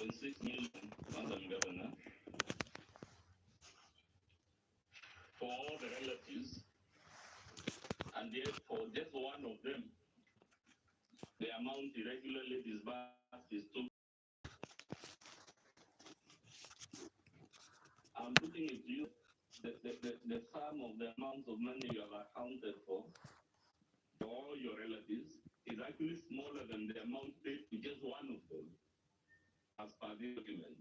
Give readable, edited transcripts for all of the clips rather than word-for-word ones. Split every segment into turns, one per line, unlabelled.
1.6 million, Madam Governor, for all the relatives, and yet for just one of them, the amount irregularly disbursed is 2. I'm putting it to you, the sum of the amount of money you have accounted for all your relatives is actually smaller than the amount paid to just one of them, as per this document.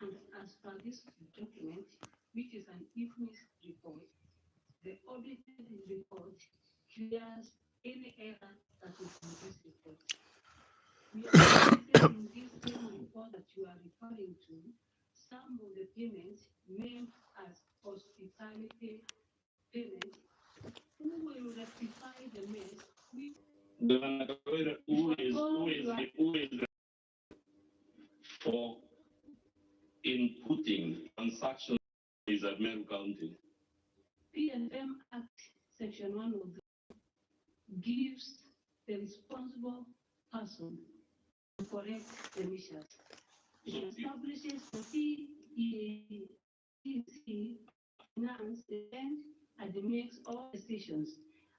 And as per this document, which is an IFMIS report, the audited report clears any error that is in this report. We are stated in this same report that you are referring to some of the payments named as hospitality payments. Who will rectify the mess?
Who is for inputting transactions is at Meru County?
PFM Act Section 103 gives the responsible person to correct the measures. It establishes the CEC finance the end and makes all decisions.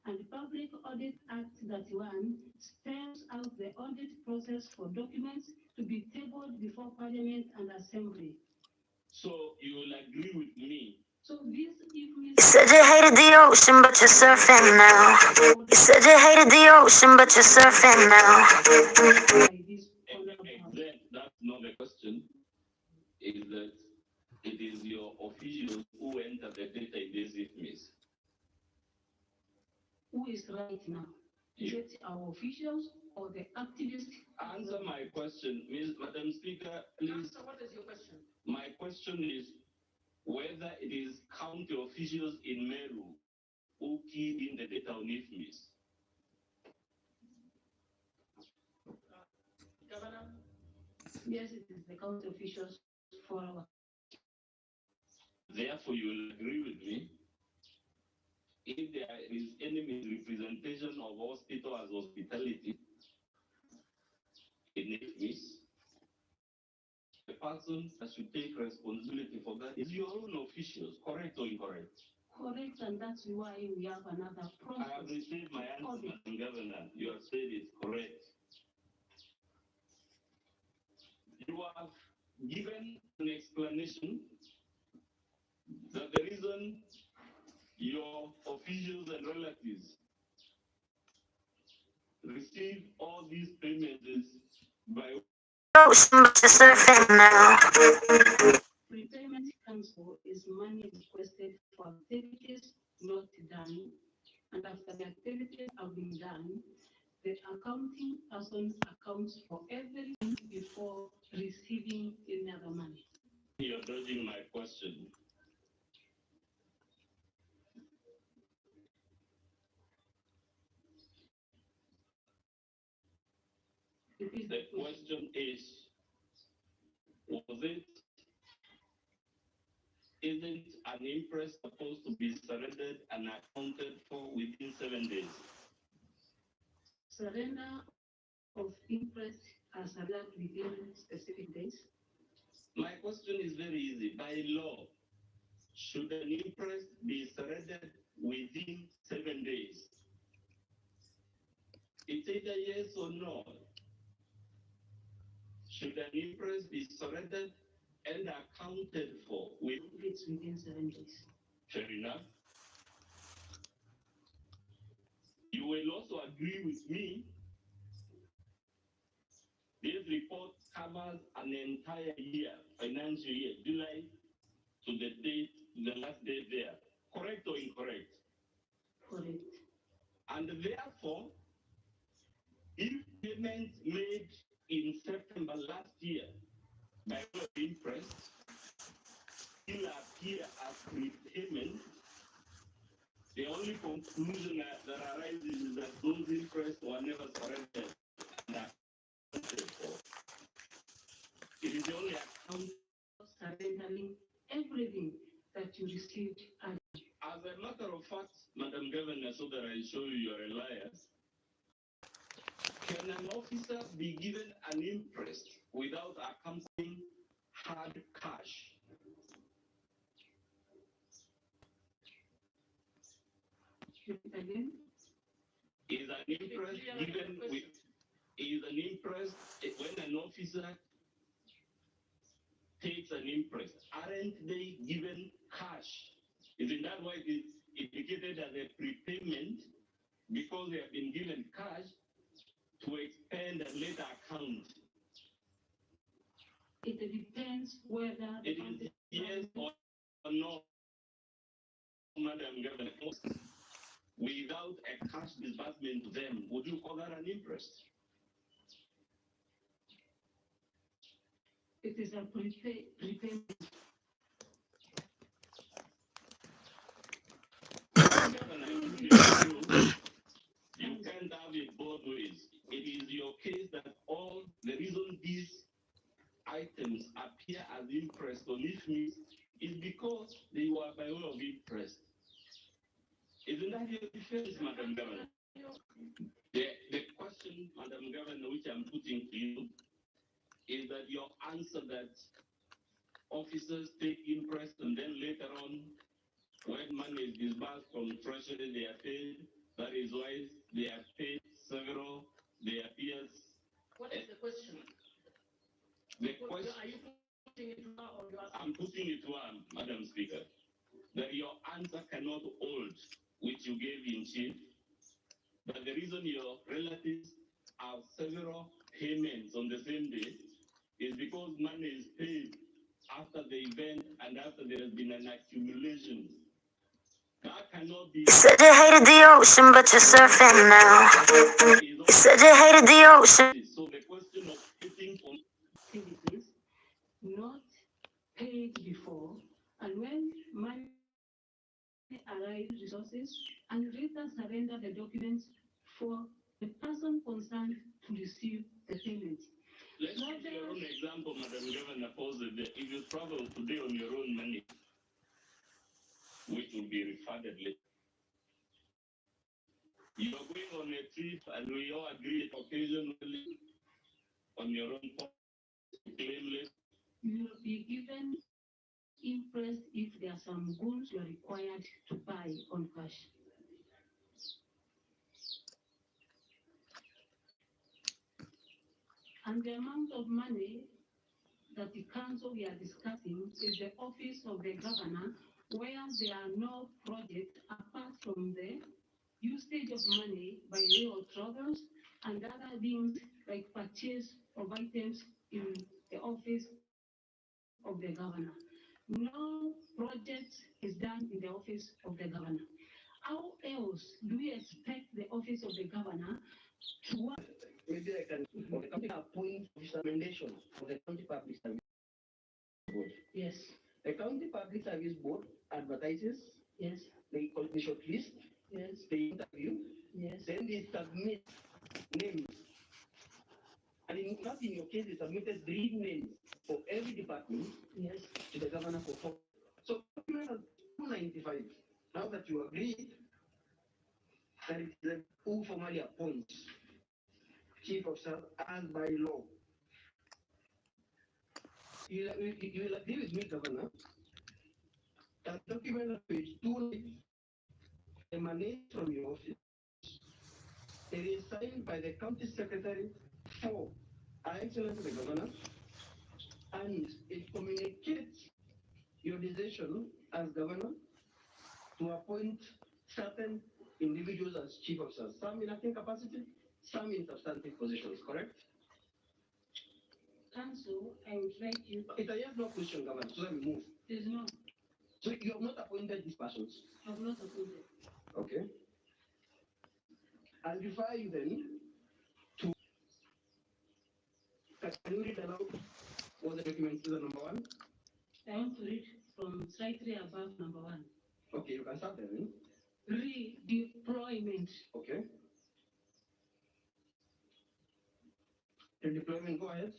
And the Public Audit Act 31 spells out the audit process for documents to be tabled before Parliament and Assembly.
So you will agree with me?
So this
You said you hated the ocean, but you're surfing now. You said you hated the ocean, but you're surfing now.
That's not the question. Is that it is your officials who enter the data in this IFMIS.
Who is right now? Is it our officials or the activists?
Answer my question, Madam Speaker, please.
Answer, what is your question?
My question is whether it is county officials in Meru who keyed in the data on IFMIS.
Governor? Yes, it is the county officials for our.
Therefore, you will agree with me. If there is any misrepresentation of hospital as hospitality in IFMIS, the person that should take responsibility for that is your own officials, correct or incorrect?
Correct, and that's why we have another process.
I have received my answer, Madam Governor. You have said it's correct. You have given an explanation that the reason your officials and relatives receive all these payments is by
Ocean, but you're surfing now.
Prepayment cancel is money requested for activities not done, and after the activities have been done, the accounting person accounts for everything before receiving any other money.
You're dodging my question. The question is, isn't an impress supposed to be surrendered and accounted for within 7 days?
Surrender of interest are surrendered within specific days.
My question is very easy. By law, should an impress be surrendered within 7 days? It's either yes or no. Should an impress be surrendered and accounted for
It's within 7 days.
Fair enough. You will also agree with me. This report covers an entire year, financial year, July to the date, the last day there. Correct or incorrect?
Correct.
And therefore, if payments made in September last year by way of interest still appear as prepayment, the only conclusion that arises is that those interests were never surrendered and accounted for. It is the only account
Surrendering everything that you received. And
as a matter of fact, Madam Governor, so that I show you you're a liar, Can an officer be given an imprest without accompanying hard cash?
Again?
Is an imprest given with is an imprest when an officer takes an imprest? Aren't they given cash? Isn't that why it is indicated as a prepayment? Because they have been given cash to expend and later account.
It depends whether
It is yes or no, Madam Governor. Without a cash disbursement to them, would you call that an imprest?
it is a prepayment.
You can't have it both ways. It is your case that all the reason these items appear as imprest on IFMIS is because they were by way of imprest. Isn't that your defense, Madam Governor? The question, Madam Governor, which I'm putting to you, is that your answer that officers take imprest and then later on, when money is disbursed from Treasury, they are paid. That is why they are paid several. They appear.
What is the question?
The question.
Are you putting it to her or you are?
I'm putting it to her, Madam Speaker, that your answer cannot hold, which you gave in chief. But the reason your relatives have several payments on the same day is because money is paid after the event and after there has been an accumulation. That cannot be.
You said you hated the ocean, but you're surfing now. You said you hated the ocean.
So the question of hitting on
Activities not paid before, and when money arrives, resources, and later surrender the documents for the person concerned to receive the payment.
Let's take your own example, Madam Governor, possibly. If you travel today on your own money, which will be refunded later, you are going on a trip and we all agree occasionally on your own claim list.
You will be given interest if there are some goods you are required to buy on cash. And the amount of money that the council we are discussing is the office of the governor, where there are no projects apart from the usage of money by way of travels and other things like purchase of items in the office of the governor. No project is done in the office of the governor. How else do we expect the office of the governor to work?
Maybe I can appoint recommendation for the county public service board.
Yes.
The county public service board advertises.
Yes.
They shortlist.
Yes.
They interview.
Yes.
Then they submit names. And in fact, in your case, they submitted 3 names for every department.
Yes.
To the governor for 4. So 295. Now that you agreed that it is who formally appoints chief of staff as by law. You will agree with me, Governor, that document on page 2 emanates from your office. It is signed by the county secretary for Her Excellency the Governor, and it communicates your decision as governor to appoint certain individuals as chief of staff, some in acting capacity, some in substantive positions, correct?
Council, I would like you.
It's a yes no question, Governor, so let me move.
There's no.
So you have not appointed these persons?
I have not appointed.
Okay. I'll refer you then to. Can you read aloud what the document is, number 1?
I want to read from slightly above number 1.
Okay, you can start there then.
Redeployment.
Okay. Redeployment, go ahead.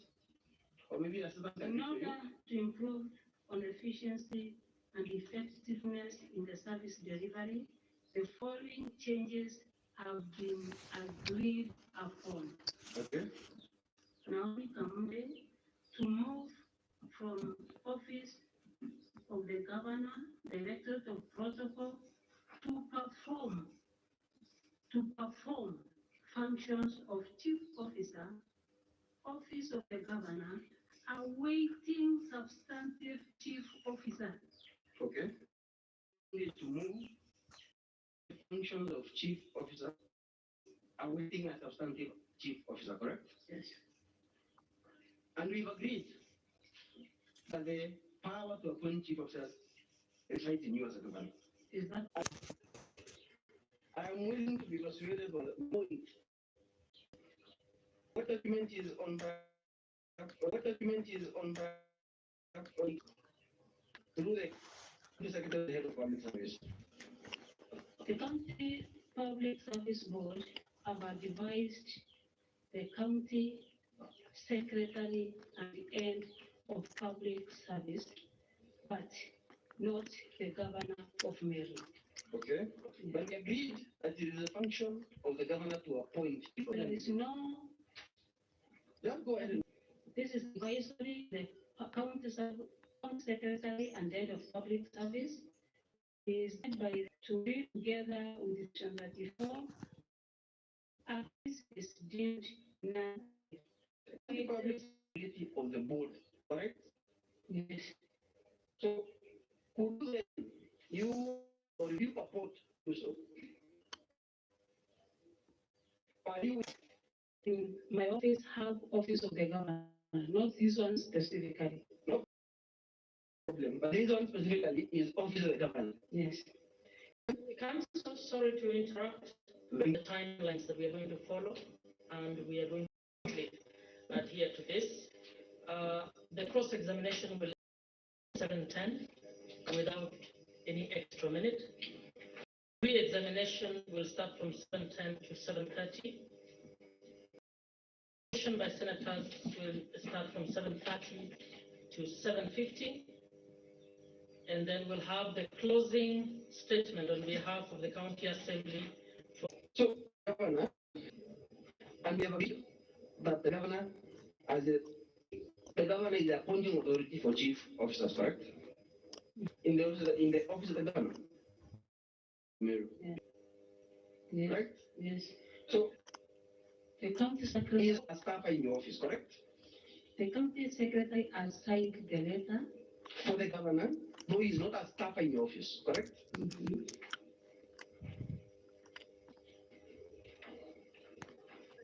Or maybe assistant can
In
read for you.
order to improve on efficiency and effectiveness in the service delivery, the following changes have been agreed upon.
Okay.
Now we come to move from office of the governor, directorate of protocol, to perform functions of chief officer, office of the governor, awaiting substantive chief officer.
Okay. Need to move the functions of chief officer, awaiting a substantive chief officer, correct?
Yes.
And we've agreed that the power to appoint chief officers resides in you as a governor.
Is that
I am willing to be persuaded on the point. What document is on through the Secretary of the Head of Public Service?
the County Public Service Board have advised the county secretary at the end of public service, but not the governor of Maryland.
Okay. But we agreed that it is a function of the governor to appoint.
There is no,
Just go ahead and
this is advisory, the county secretary and head of public service is led by to be together with Section 34. And this is deemed non.
the public security of the board, correct?
Yes.
So could you or you purport to so? Are you
In my office have office of the governor, not this one specifically.
problem? But this one specifically is office of the governor.
Yes.
Council, sorry to interrupt the timelines that we are going to follow, and we are going to adhere to this. The cross-examination will be 7:10 without any extra minute. Re-examination will start from 7:10 to 7:30. Question by senators will start from 7:30 to 7:50. And then we'll have the closing statement on behalf of the county assembly.
So governor, and we have agreed that the governor the governor is the appointing authority for chief officers, correct? In the office of the governor. Mayor.
Yes.
Right?
Yes.
So
The county
he
secretary,
is a staffer in your office, correct?
the county secretary has signed the letter.
For the governor, though he is not a staffer in your office, correct?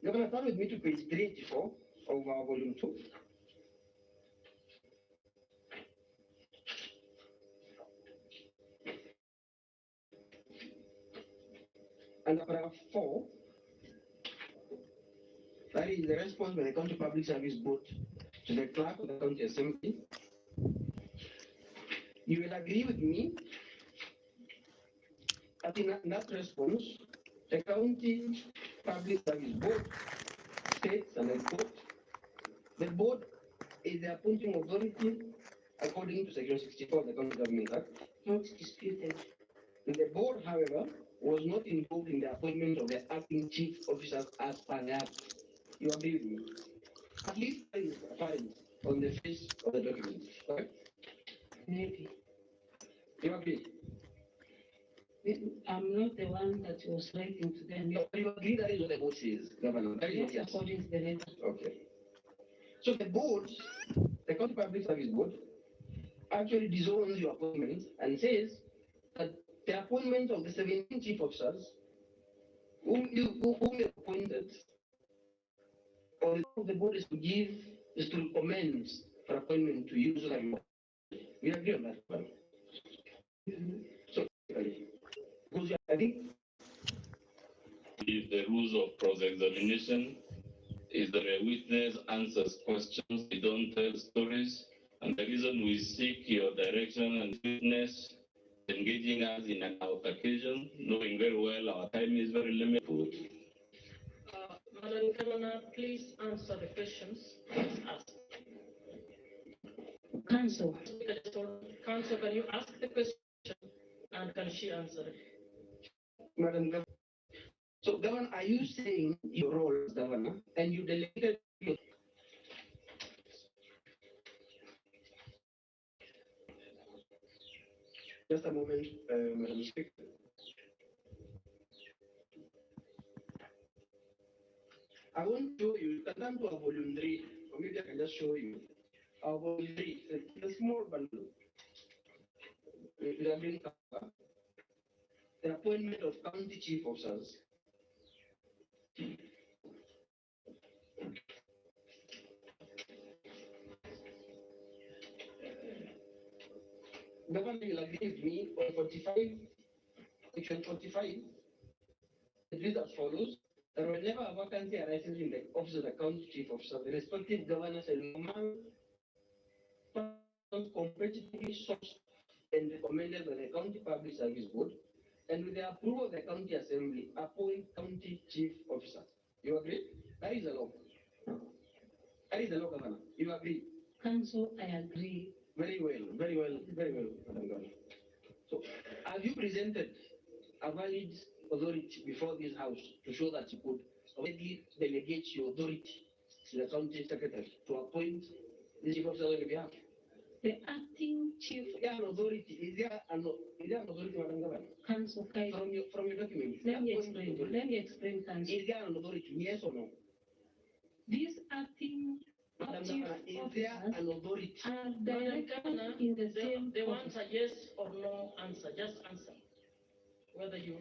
Governor, turn with me to page 384 of our volume 2. And paragraph 4, that is the response by the County Public Service Board to the clerk of the County Assembly. You will agree with me that in that response, the County Public Service Board states, and I quote, the board is the appointing authority according to Section 64 of the County Government Act.
Not disputed.
The board, however, was not involved in the appointment of the acting chief officers as per the act. You agree with me? At least that is apparent on the face of the document, right?
Maybe.
You agree?
I'm not the one that was writing to them.
You agree that is what the board says, Governor? That is what
Yes,
yes.
according to the letter.
Okay. So the board, the County Public Service Board, actually disowns your appointment and says that the appointment of the 17 chief officers whom you appointed, or the board is to recommend for appointment to you so that we agree on that one. So, because I think
The rules of cross-examination is that a witness answers questions, we don't tell stories, and the reason we seek your direction and witness engaging us in an altercation, knowing very well our time is very limited.
Madam Governor, please answer the questions asked.
Council.
Council, can you ask the question and can she answer it?
Madam Governor, So, Governor, are you saying your role as governor and you delegated your just a moment, Madam Speaker. I want to show you, you can come to our volume 3, or maybe I can just show you. Our volume 3, it's a small bundle. With a green cover. The appointment of county chief officers. Governor, you'll agree with me on 45, section 45, it reads as follows. That whenever a vacancy arises in the office of the county chief officer, the respective governor shall among persons competitively sourced and recommended by the county public service board, and with the approval of the county assembly, appoint county chief officer. You agree? That is the law. That is the law, Governor. You agree?
Council, I agree.
Very well, very well, very well, Madam Governor. So, have you presented a valid authority before this house to show that you could already delegate your authority to the county secretary to appoint the chief officer on your behalf?
The acting chief
Is there an authority? Is there an authority, Madam Governor?
council,
From your documents?
let me explain, council.
Is there an authority? Yes or no?
This acting
Madam
chief
Governor, is there
officers
an authority?
are
Madam
directed
Governor,
in the same
they want
office.
a yes or no answer. Just answer. Whether you.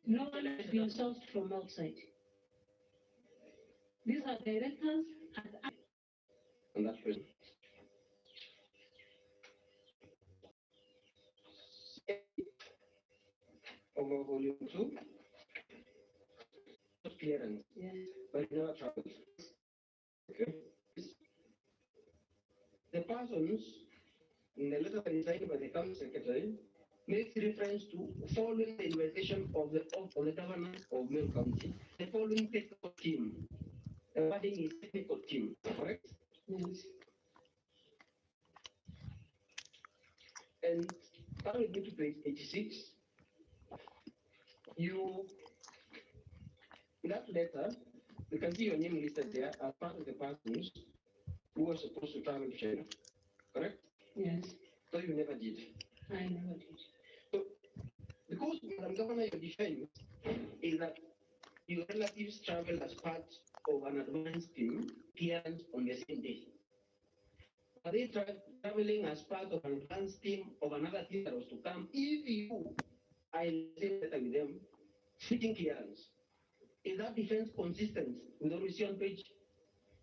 No one has been sourced from outside. These are directors and
And that person. Over volume 2, clearance,
yes.
but it never travels. Okay. The persons in the letter that is signed by the county secretary makes reference to following the invitation of the governor of Mayo County, the following technical team. The wording is technical team, correct?
Yes.
And come with me to page 86. In that letter, you can see your name listed there as part of the persons who were supposed to travel to China, correct?
Yes.
So you never did.
I never did.
So, because, Madam Governor, your defense is that your relatives travel as part of an advance team clearance on the same day. Are they traveling as part of an advance team of another team that was to come if you are in the same letter with them, seeking clearance? Is that defense consistent with what we see on page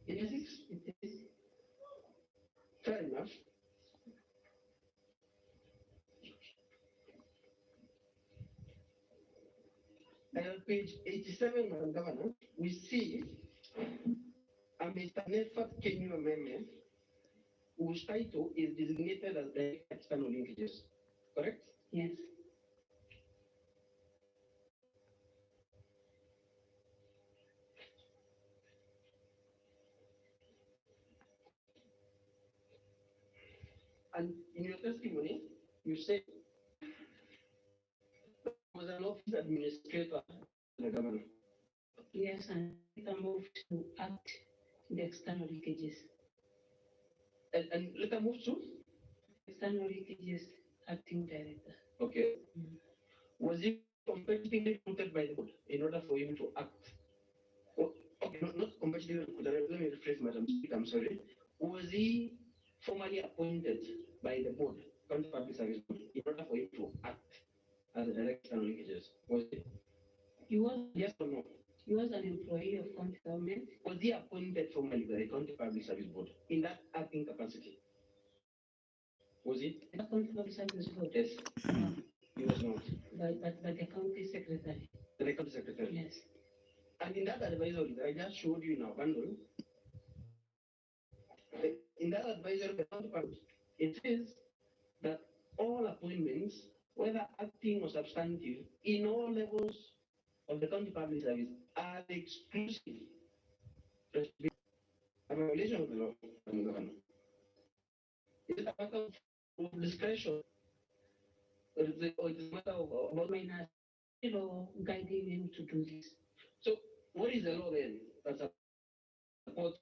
86?
It is.
Fair enough. And on page 87, Madam Governor, we see a Mr. Netfat Kenyu Meme, whose title is designated as the external linkages, correct?
Yes.
And in your testimony, you said there was an office administrator, the governor.
Yes, and later moved to act in the external leakages.
And later moved to?
External leakages acting director.
Okay. Was he competitively recruited by the board in order for him to act? Oh, okay, not competitively recruited. Let me rephrase, Madam Speaker, I'm sorry. Was he formally appointed by the board, County Public Service Board, in order for him to act as a director of linkages? Was it?
He was,
Yes or no?
he was an employee of county government.
Was he appointed formally by the County Public Service Board in that acting capacity? Was it?
The county public service board.
Yes.
No,
He was not.
but the county secretary.
The county secretary.
Yes.
And in that advisory that I just showed you in our bundle, in that advisory, the county public, it says that all appointments, whether acting or substantive, in all levels of the county public service, are exclusive. A violation of the law, Madam Governor. Is it a matter of discretion? Or is it a matter of
Minor guiding him to do this.
So what is the law then that supports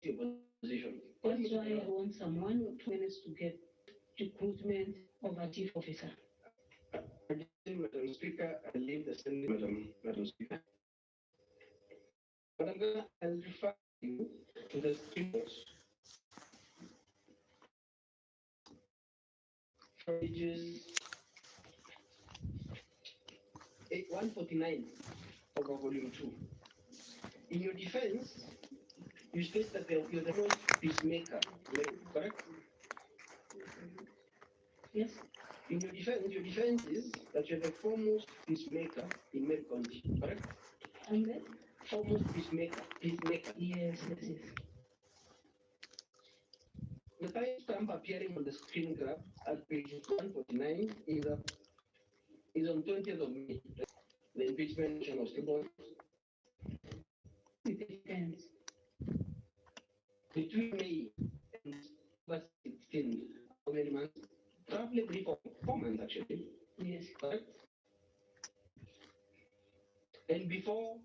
your position?
That's why I want someone who minutes to get recruitment of a chief officer.
Again, Madam Speaker, I leave the Senate, Madam Speaker. But I'll refer you to the screenshots. Pages 149 of volume 2. In your defense, you state that you're the first peacemaker, correct?
Yes.
In your defense is that you're the foremost peacemaker in Mary County, correct?
And then?
Foremost peacemaker.
Yes.
The timestamp appearing on the screen grab at page 149 is on 20th of May. The impeachment motion was tabled.
It depends.
Between May and October 16, how many months? Roughly 4 months actually.
Yes.
Correct? And before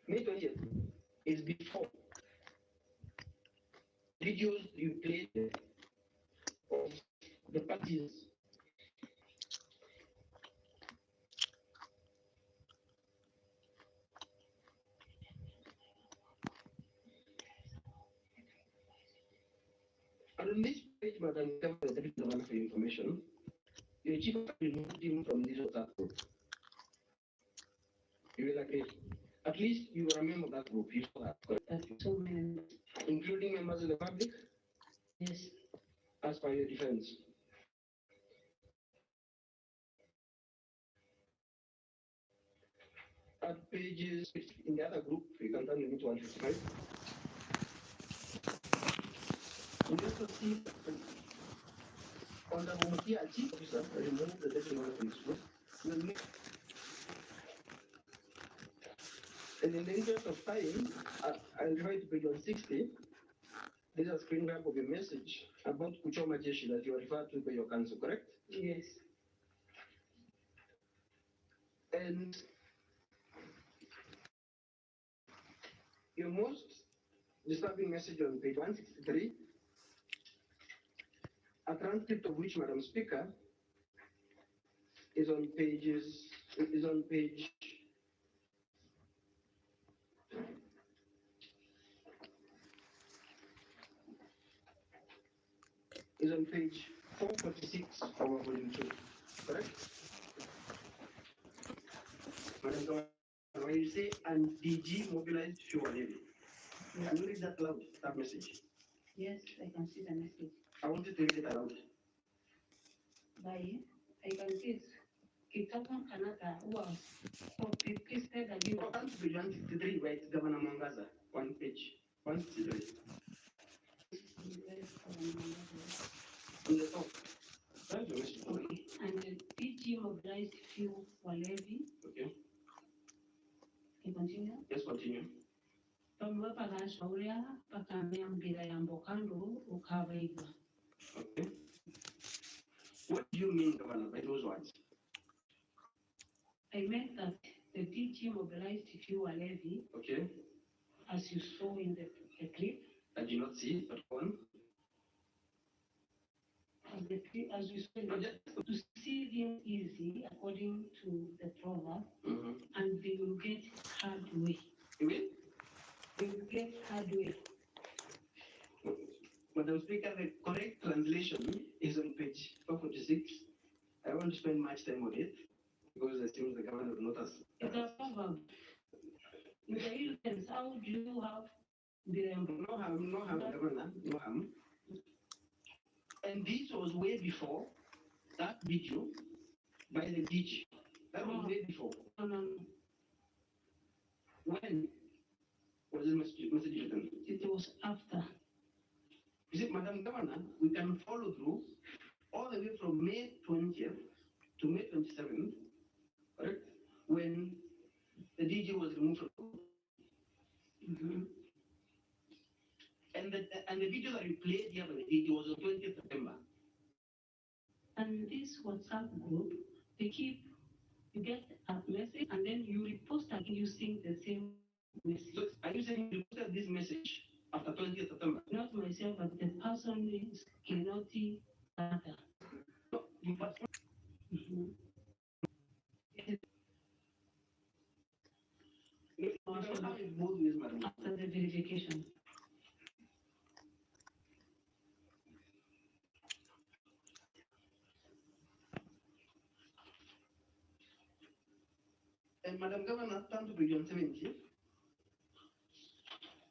May 20th is before videos you played of the parties. And on this page, Madam Deputy Governor for information, your chief removed him from this WhatsApp group. You will agree. At least you are a member of that group. You saw that, correct?
So many.
Including members of the public?
Yes.
As per your defense. At pages in the other group, you can turn into 155. We also see on the Mutia chief officer remove the deputy governor from this group. And in the interest of time, I'll try to page 160. This is a screen grab of a message about Kuchoma Jeshi that you are referred to by your counsel, correct?
Yes.
And your most disturbing message on page 163, a transcript of which, Madam Speaker, is on page 446 of our volume 2, correct? Madam Governor, when you say, and DG mobilized fuel levy, can you read that loud, that message?
Yes, I can see the message.
I want you to read it aloud.
By I can see it. Kitabu Canada was copy-pasted again.
Oh, come to page 163, where it's Governor Mwangaza, one page, 163. On the top. That's the message.
Okay. And the DG mobilized fuel for levy.
Okay.
Can continue?
Yes, continue.
Pamwe pakashauria pakaambira yambokando ukavaigwa.
Okay. What do you mean, Governor, by those words?
I meant that the DG mobilized fuel levy.
Okay.
As you saw in the clip.
I did not see it, but go on.
As you saw, to see them easy, according to the proverb, and they will get hard way.
You will?
They will get hard way.
Madam Speaker, the correct translation is on page 446. I won't spend much time on it because it seems the government will not ask.
It's a proverb. In the Philippines, how do you have the
no harm, Governor, no harm. And this was way before that video by the DG. That was way before.
No.
When was this message written?
It was after.
You see, Madam Governor, we can follow through all the way from May 20th to May 27th, correct? When the DG was removed from the group. And the video that you played here by the DG was on 20th September.
And this WhatsApp group you get a message and then you repost again using the same message.
So are you saying you posted this message after 20th September?
Not myself, but the person is Kinoti Tata.
No, but
Mhm.
both ways, madam.
After the verification.
And Madam Governor, turn to Region 70,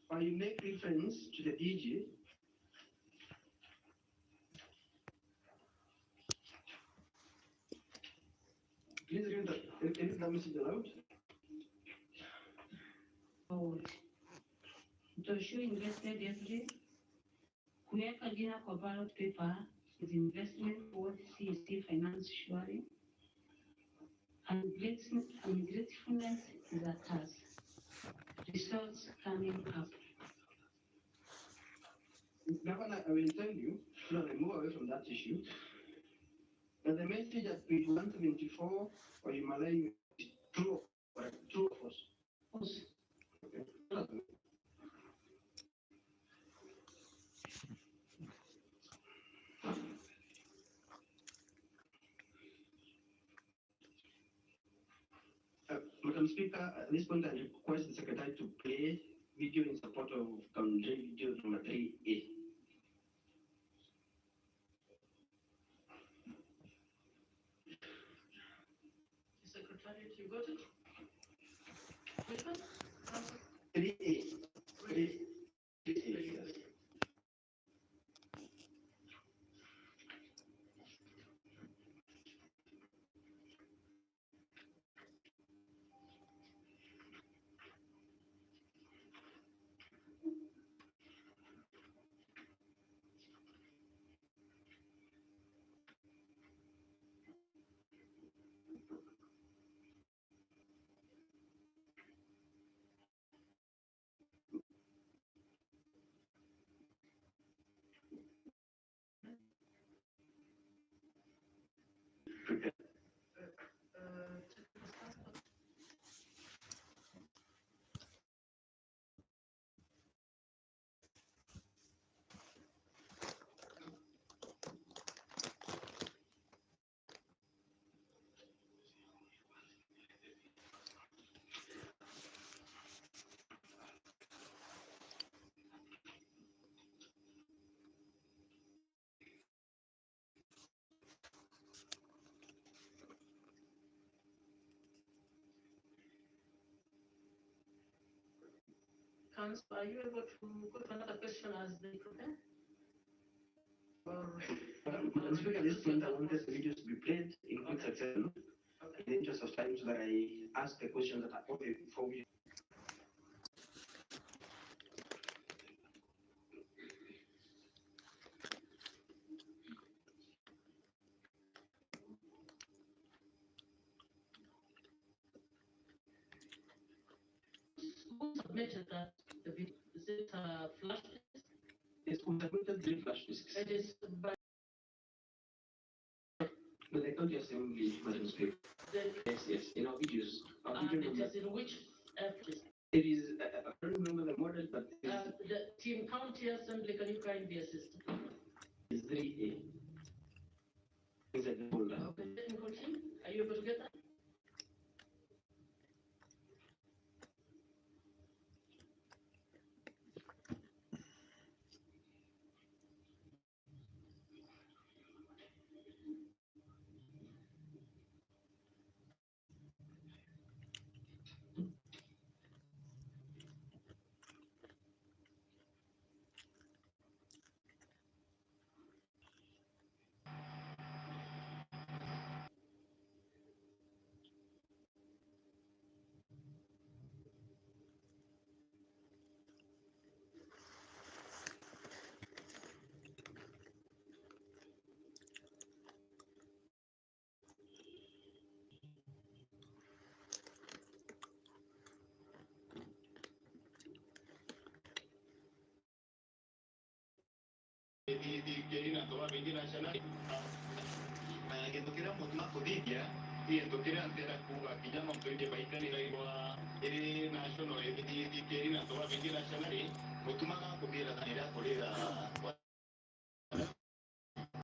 where you make reference to the DG. Please read the message aloud.
Forward. Mtoshu invested yesterday. Kuweka jina kwa ballot paper is investment towards CST finance sharing. And gratefulness is a task. Results coming up.
Governor, I will tell you, so that I move away from that issue, that the message at page 174 for Himalayan is true or false.
False.
Okay. Madam Speaker, at this point I request the Secretary to play video in support of country video number 3A.
Secretary, you got it? Which one?
3A. 3A, yes.
Council, are you able to put another question as they prepare?
Madam Speaker, at this point I wanted the videos to be played in quick succession.
Okay.
In the interest of time, so that I ask the questions that are appropriate before we.
Who submitted that? The video? Is it flash disk?
Yes, we submitted 3 flash disks.
It is by
But I can't just assembly, Madam Speaker. Yes, in our videos. Our
and
video
it
number.
is in which disk?
It is, I don't remember the model, but it
The team county assembly, can you kindly assist?
is 3A. Inside the folder.
Okay, technical team, are you able to get that?
Che inatoa vedi nazionale che toccherà molto ma codidia Siento que antes era Cuba, que ya no estoy de país ni la igual, national, national, o tú me vas a copiar la sanidad, por